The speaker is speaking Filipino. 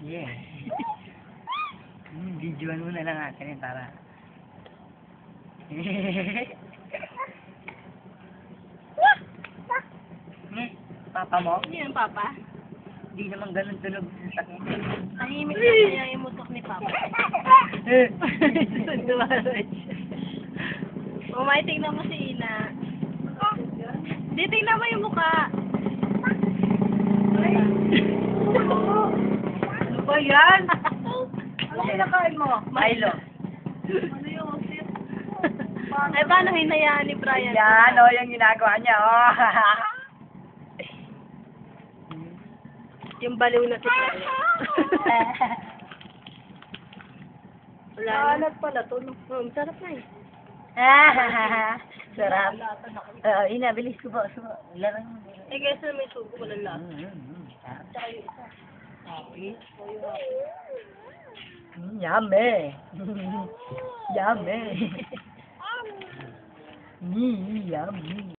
Yeah. Videoan mo na lang natin para. Papa mo? Ano yan, Papa? Hindi naman ganun tunog sa sakit. Tahimik na kaya yung mutok ni Papa. Umay, tingnan mo si Ina. Di, tingnan mo yung mukha. Ano ba yan? Ano kinakain mo? Milo. Ano yung sit? Ay, paano hinayaan ni Brian? Yan, o, yung ginagawa niya, oh. Yung baliw na si Brian. Wala na pala to. Sarap na eh. Sarap. Ina, bilis ko ba? Larang mo. Eh, guys, may sugo ko lang lahat. Tsaka yung isa. Yummy. Yummy. Yummy.